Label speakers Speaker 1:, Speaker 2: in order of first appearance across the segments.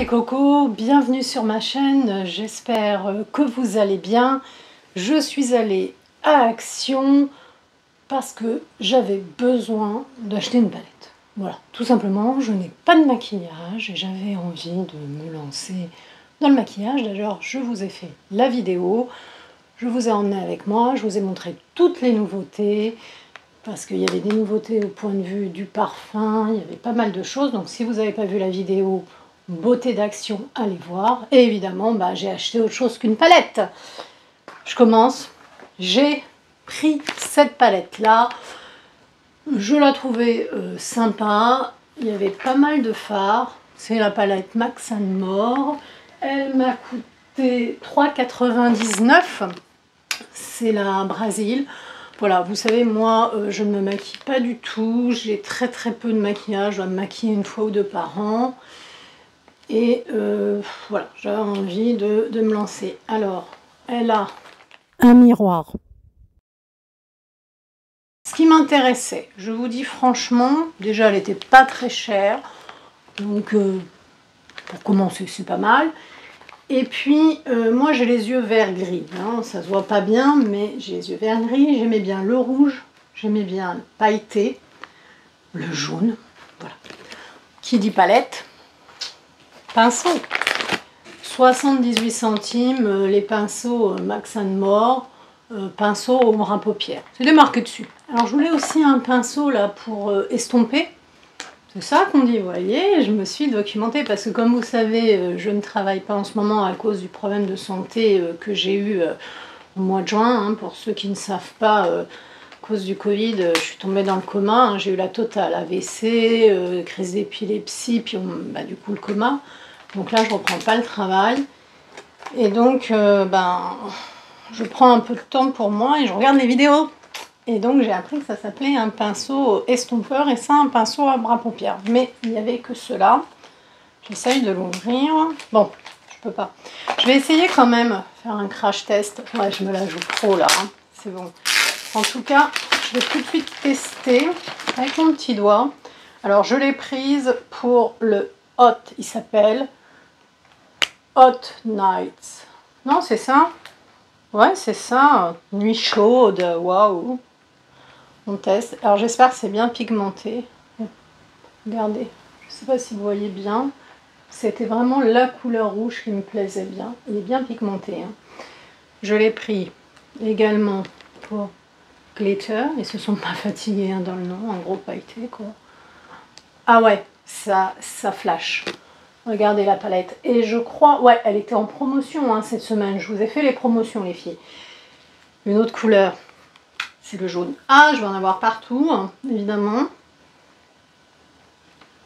Speaker 1: les cocos, bienvenue sur ma chaîne, j'espère que vous allez bien. Je suis allée à Action parce que j'avais besoin d'acheter une palette. Voilà, tout simplement, je n'ai pas de maquillage et j'avais envie de me lancer dans le maquillage. D'ailleurs, je vous ai fait la vidéo, je vous ai emmené avec moi, je vous ai montré toutes les nouveautés, parce qu'il y avait des nouveautés au point de vue du parfum, il y avait pas mal de choses. Donc si vous n'avez pas vu la vidéo beauté d'Action, allez voir. Et évidemment, j'ai acheté autre chose qu'une palette. Je commence. J'ai pris cette palette-là. Je la trouvais sympa. Il y avait pas mal de fards. C'est la palette Max & More. Elle m'a coûté 3,99 €. C'est la Brésil. Voilà, vous savez, moi, je ne me maquille pas du tout. J'ai très peu de maquillage. Je dois me maquiller une fois ou deux par an. Et voilà, j'avais envie de me lancer. Alors, elle a un miroir. Ce qui m'intéressait, je vous dis franchement, déjà, elle n'était pas très chère. Donc, pour commencer, c'est pas mal. Et puis, moi j'ai les yeux vert-gris, hein, ça se voit pas bien, mais j'ai les yeux vert-gris, j'aimais bien le rouge, j'aimais bien le pailleté, le jaune, voilà. Qui dit palette, pinceau, 78 centimes, les pinceaux Max & More, pinceau ombre à paupières, c'est des marques dessus. Alors je voulais aussi un pinceau là pour estomper. C'est ça qu'on dit, vous voyez, je me suis documentée parce que comme vous savez, je ne travaille pas en ce moment à cause du problème de santé que j'ai eu au mois de juin. Hein, pour ceux qui ne savent pas, à cause du Covid, je suis tombée dans le coma, hein, j'ai eu la totale, AVC, crise d'épilepsie, puis du coup le coma. Donc là, je ne reprends pas le travail. Et donc, je prends un peu de temps pour moi et je regarde les vidéos. Et donc j'ai appris que ça s'appelait un pinceau estompeur et ça un pinceau à bras paupières. Mais il n'y avait que cela. J'essaye de l'ouvrir. Bon, je peux pas. Je vais essayer quand même faire un crash test. Ouais, je me la joue trop là. Hein. C'est bon. En tout cas, je vais tout de suite tester avec mon petit doigt. Alors je l'ai prise pour le Hot. Il s'appelle Hot Nights. Non, c'est ça? Ouais, c'est ça. Nuit chaude. Waouh. On teste. Alors j'espère que c'est bien pigmenté. Regardez, je ne sais pas si vous voyez bien. C'était vraiment la couleur rouge qui me plaisait bien. Il est bien pigmenté. Hein. Je l'ai pris également pour Glitter. Ils se sont pas fatigués hein, dans le nom. En gros pailleté quoi. Ah ouais, ça flash. Regardez la palette. Et je crois, ouais, elle était en promotion hein, cette semaine. Je vous ai fait les promotions les filles. Une autre couleur. C'est le jaune. Ah, je vais en avoir partout, hein, évidemment.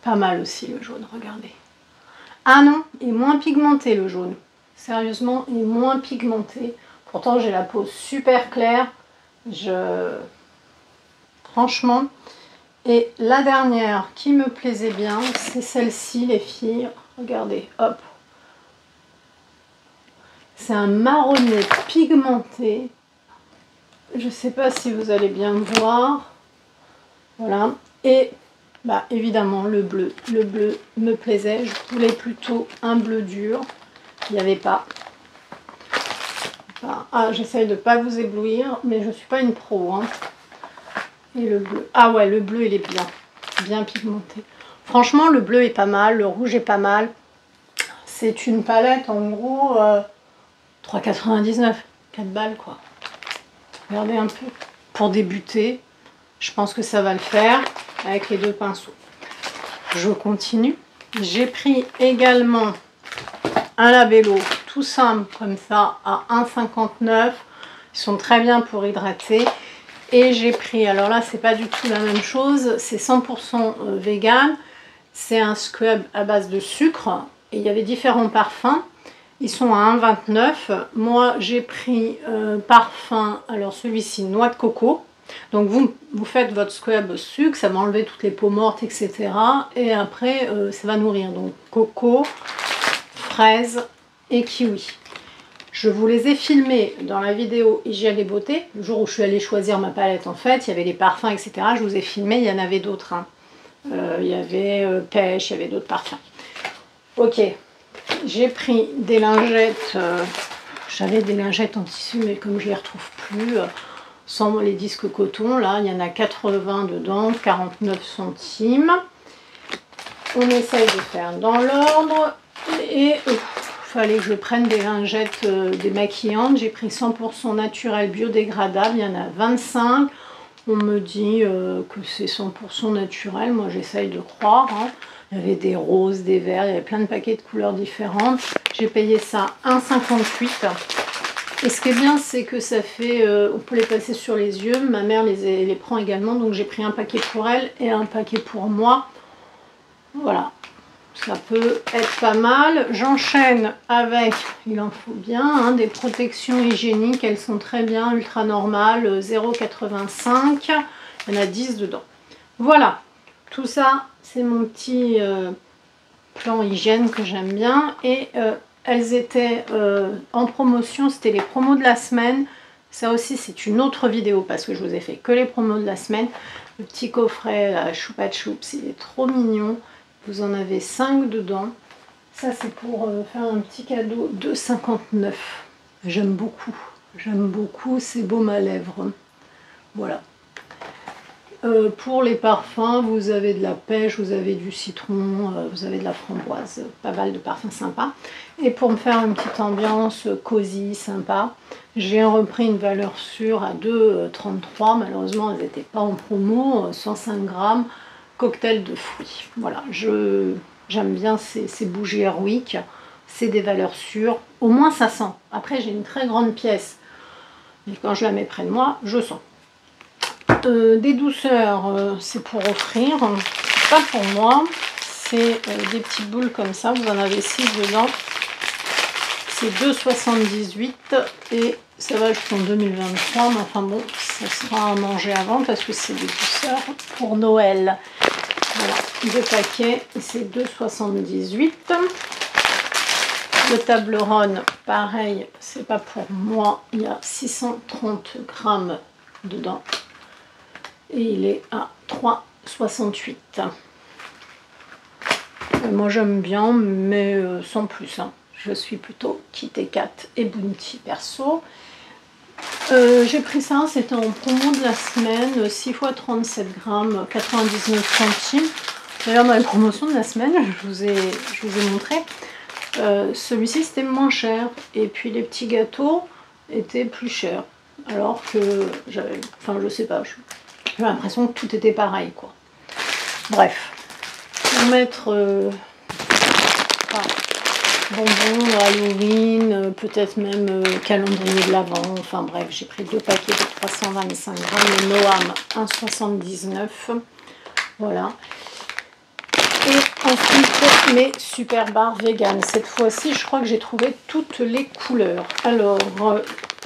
Speaker 1: Pas mal aussi le jaune, regardez. Ah non, il est moins pigmenté le jaune. Sérieusement, il est moins pigmenté. Pourtant, j'ai la peau super claire. Franchement. Et la dernière qui me plaisait bien, c'est celle-ci, les filles. Regardez, hop. C'est un marronné pigmenté. Je ne sais pas si vous allez bien voir. Voilà. Et évidemment le bleu. Le bleu me plaisait. Je voulais plutôt un bleu dur. Il n'y avait pas. Ah, j'essaye de ne pas vous éblouir, mais je ne suis pas une pro. Hein. Et le bleu. Ah ouais, le bleu il est bien. Bien pigmenté. Franchement, le bleu est pas mal. Le rouge est pas mal. C'est une palette en gros 3,99. 4 balles quoi. Regardez un peu, pour débuter, je pense que ça va le faire avec les deux pinceaux. Je continue. J'ai pris également un labello tout simple comme ça à 1,59 €. Ils sont très bien pour hydrater. Et j'ai pris, alors là c'est pas du tout la même chose, c'est 100% vegan. C'est un scrub à base de sucre et il y avait différents parfums. Ils sont à 1,29 €. Moi, j'ai pris parfum, alors celui-ci, noix de coco. Donc, vous faites votre scrub sucre, ça va enlever toutes les peaux mortes, etc. Et après, ça va nourrir. Donc, coco, fraise et kiwi. Je vous les ai filmés dans la vidéo Hygiène et Beauté. Le jour où je suis allée choisir ma palette, en fait, il y avait les parfums, etc. Je vous ai filmé, il y en avait d'autres. Hein. Il y avait pêche, il y avait d'autres parfums. Ok. j'ai pris des lingettes, j'avais des lingettes en tissu, mais comme je les retrouve plus, sans les disques coton, là, il y en a 80 dedans, 49 centimes. On essaye de faire dans l'ordre, et fallait que je prenne des lingettes démaquillantes. J'ai pris 100% naturel biodégradable, il y en a 25. On me dit que c'est 100% naturel, moi j'essaye de croire. Hein. Il y avait des roses, des verts, il y avait plein de paquets de couleurs différentes. J'ai payé ça 1,58 €. Et ce qui est bien, c'est que ça fait, on peut les passer sur les yeux. Ma mère les prend également, donc j'ai pris un paquet pour elle et un paquet pour moi. Voilà, ça peut être pas mal. J'enchaîne avec, il en faut bien, hein, des protections hygiéniques. Elles sont très bien, ultra normales, 0,85. Il y en a 10 dedans. Voilà, tout ça, c'est mon petit plan hygiène que j'aime bien. Et elles étaient en promotion, c'était les promos de la semaine. Ça aussi, c'est une autre vidéo parce que je vous ai fait que les promos de la semaine. Le petit coffret, la Choupa Choups, il est trop mignon. Vous en avez 5 dedans. Ça, c'est pour faire un petit cadeau de 59. J'aime beaucoup ces baumes à lèvres. Voilà. Pour les parfums, vous avez de la pêche, vous avez du citron, vous avez de la framboise, pas mal de parfums sympas. Et pour me faire une petite ambiance cosy, sympa, j'ai repris une valeur sûre à 2,33. Malheureusement, elles n'étaient pas en promo, 105 grammes, cocktail de fruits. Voilà, j'aime bien ces bougies Airwick, c'est des valeurs sûres, au moins ça sent. Après, j'ai une très grande pièce, et quand je la mets près de moi, je sens. Des douceurs, c'est pour offrir, pas pour moi, c'est des petites boules comme ça, vous en avez 6 dedans, c'est 2,78 et ça va jusqu'en 2023, mais enfin bon, ça sera à manger avant parce que c'est des douceurs pour Noël. Voilà, 2 paquets, c'est 2,78. Le Toblerone, pareil, c'est pas pour moi, il y a 630 grammes dedans. Et il est à 3,68. Moi j'aime bien, mais sans plus. Hein. Je suis plutôt Kit Kat et Bounty perso. J'ai pris ça, c'était en promo de la semaine, 6 x 37 grammes, 99 centimes. D'ailleurs dans les promotions de la semaine, je vous ai montré, celui-ci c'était moins cher. Et puis les petits gâteaux étaient plus chers. Alors que j'avais, enfin je sais pas, j'ai l'impression que tout était pareil, quoi. Bref, pour mettre bonbons, Halloween, peut-être même calendrier de l'Avent. Enfin bref, j'ai pris 2 paquets de 325 grammes de Noam 1,79. Voilà. Et ensuite, mes super barres vegan. Cette fois-ci, je crois que j'ai trouvé toutes les couleurs. Alors,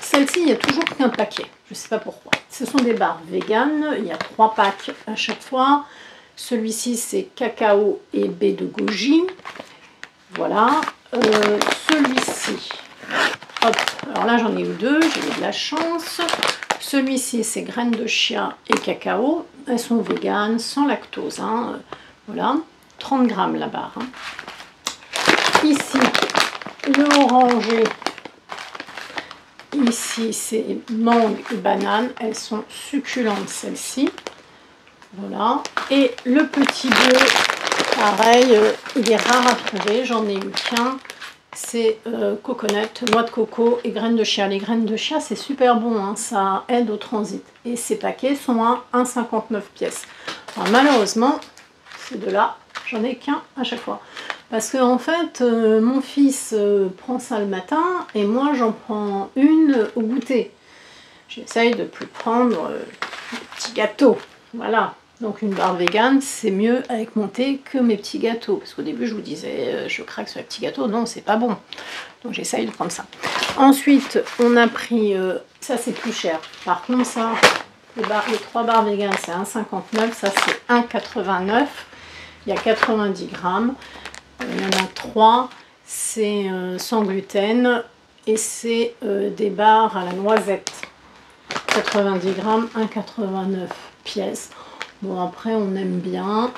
Speaker 1: celle-ci, il n'y a toujours qu'un paquet. Je ne sais pas pourquoi. Ce sont des barres vegan. Il y a 3 packs à chaque fois. Celui-ci, c'est cacao et baie de goji. Voilà. Celui-ci, hop. Alors là, j'en ai eu 2. J'ai eu de la chance. Celui-ci, c'est graines de chia et cacao. Elles sont vegan, sans lactose. Hein. Voilà. 30 grammes la barre. Hein. Ici, le orangé. Ici, c'est mangue et banane. Elles sont succulentes, celles-ci. Voilà. Et le petit bleu, pareil, il est rare à trouver. J'en ai eu qu'un. C'est coconut, noix de coco et graines de chia. Les graines de chia, c'est super bon. Hein, ça aide au transit. Et ces paquets sont à 1,59 pièces. Alors, malheureusement, ces deux-là, j'en ai qu'un à chaque fois. Parce que en fait, mon fils prend ça le matin et moi j'en prends une au goûter. J'essaye de plus prendre des petits gâteaux. Voilà. Donc une barre vegan, c'est mieux avec mon thé que mes petits gâteaux. Parce qu'au début, je vous disais, je craque sur les petits gâteaux. Non, c'est pas bon. Donc j'essaye de prendre ça. Ensuite, on a pris... ça, c'est plus cher. Par contre, ça, les 3 barres vegan, c'est 1,59. Ça, c'est 1,89. Il y a 90 grammes. Il y en a 3. C'est sans gluten. Et c'est des barres à la noisette. 90 grammes, 1,89 pièces. Bon, après, on aime bien,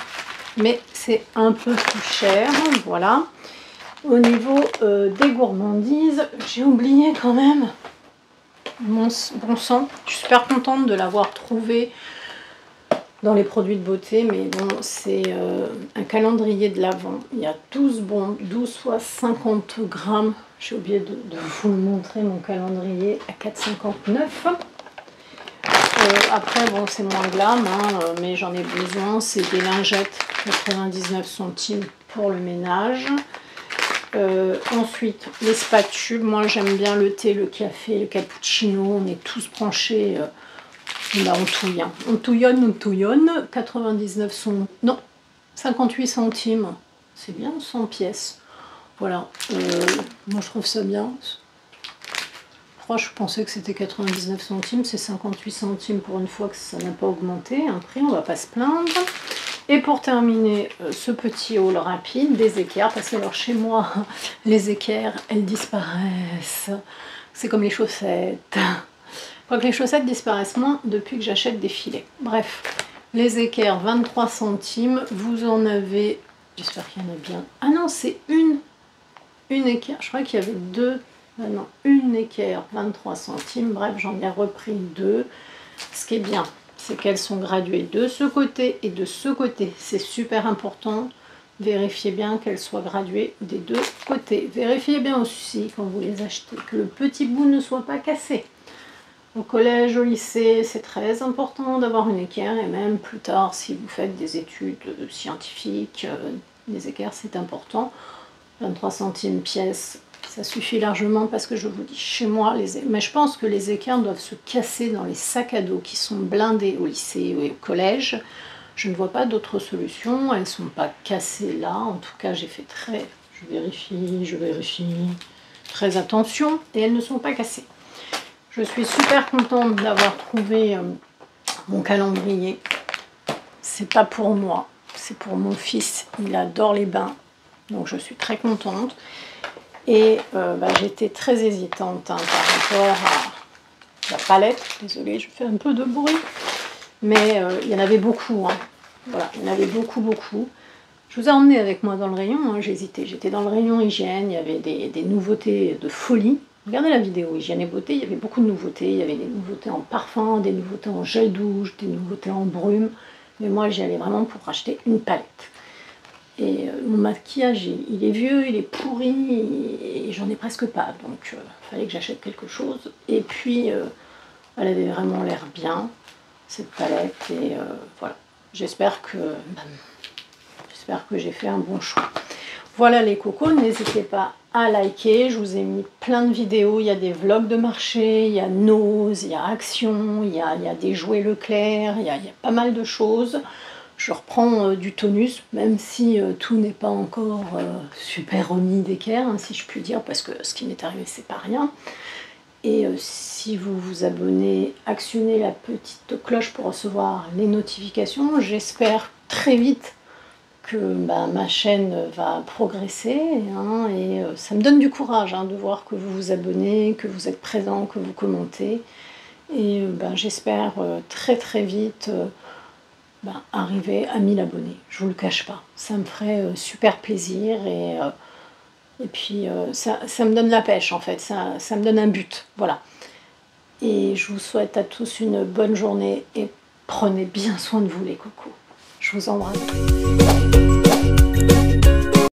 Speaker 1: mais c'est un peu plus cher, voilà. Au niveau des gourmandises, j'ai oublié quand même mon bon sang. Je suis super contente de l'avoir trouvé dans les produits de beauté, mais bon, c'est un calendrier de l'Avent. Il y a 12 bons, 12 fois 50 grammes. J'ai oublié de vous montrer mon calendrier à 4,59. Après, bon, c'est moins glam, hein, mais j'en ai besoin. C'est des lingettes, 99 centimes pour le ménage. Ensuite, les spatules. Moi, j'aime bien le thé, le café, le cappuccino. On est tous branchés. Bah, on touille, hein. On touillonne. 99 centimes. Non, 58 centimes. C'est bien, 100 pièces. Voilà. Moi, je trouve ça bien. Je pensais que c'était 99 centimes. C'est 58 centimes pour une fois que ça n'a pas augmenté. Un prix, on va pas se plaindre. Et pour terminer ce petit haul rapide des équerres, parce que alors chez moi, les équerres, elles disparaissent. C'est comme les chaussettes. Quoique les chaussettes disparaissent moins depuis que j'achète des filets. Bref, les équerres, 23 centimes. Vous en avez, j'espère qu'il y en a bien. Ah non, c'est une équerre. Je crois qu'il y avait deux. Ah non, une équerre, 23 centimes. Bref, j'en ai repris deux. Ce qui est bien, c'est qu'elles sont graduées de ce côté et de ce côté. C'est super important. Vérifiez bien qu'elles soient graduées des deux côtés. Vérifiez bien aussi quand vous les achetez que le petit bout ne soit pas cassé. Au collège, au lycée, c'est très important d'avoir une équerre, et même plus tard, si vous faites des études scientifiques, les équerres, c'est important. 23 centimes pièce, ça suffit largement parce que je vous dis, chez moi, mais je pense que les équerres doivent se casser dans les sacs à dos qui sont blindés au lycée et au collège. Je ne vois pas d'autre solution, elles ne sont pas cassées là, en tout cas j'ai fait je vérifie, très attention, et elles ne sont pas cassées. Je suis super contente d'avoir trouvé mon calendrier. C'est pas pour moi, c'est pour mon fils. Il adore les bains, donc je suis très contente. Et j'étais très hésitante par rapport à la palette. Désolée, je fais un peu de bruit. Mais il y en avait beaucoup. Hein. Voilà, il y en avait beaucoup. Je vous ai emmené avec moi dans le rayon. Hein, j'ai hésité. J'étais dans le rayon hygiène. Il y avait des nouveautés de folie. Regardez la vidéo hygiène et beauté, il y avait beaucoup de nouveautés. Il y avait des nouveautés en parfum, des nouveautés en gel douche, des nouveautés en brume. Mais moi, j'y allais vraiment pour acheter une palette. Et mon maquillage, il est vieux, il est pourri, et j'en ai presque pas. Donc, il fallait que j'achète quelque chose. Et puis, elle avait vraiment l'air bien, cette palette. Et voilà, j'espère que j'ai fait un bon choix. Voilà les cocos, n'hésitez pas à liker, je vous ai mis plein de vidéos, il y a des vlogs de marché, il y a Nose, il y a Action, il y a des jouets Leclerc, il y a pas mal de choses. Je reprends du tonus, même si tout n'est pas encore super remis d'équerre, hein, si je puis dire, parce que ce qui m'est arrivé, c'est pas rien. Et si vous vous abonnez, actionnez la petite cloche pour recevoir les notifications. J'espère très vite que ma chaîne va progresser, hein, et ça me donne du courage de voir que vous vous abonnez, que vous êtes présent, que vous commentez. Et j'espère très vite arriver à 1000 abonnés. Je vous le cache pas, ça me ferait super plaisir, et puis ça me donne la pêche en fait, ça me donne un but, voilà. Et je vous souhaite à tous une bonne journée et prenez bien soin de vous les cocos. Je vous embrasse.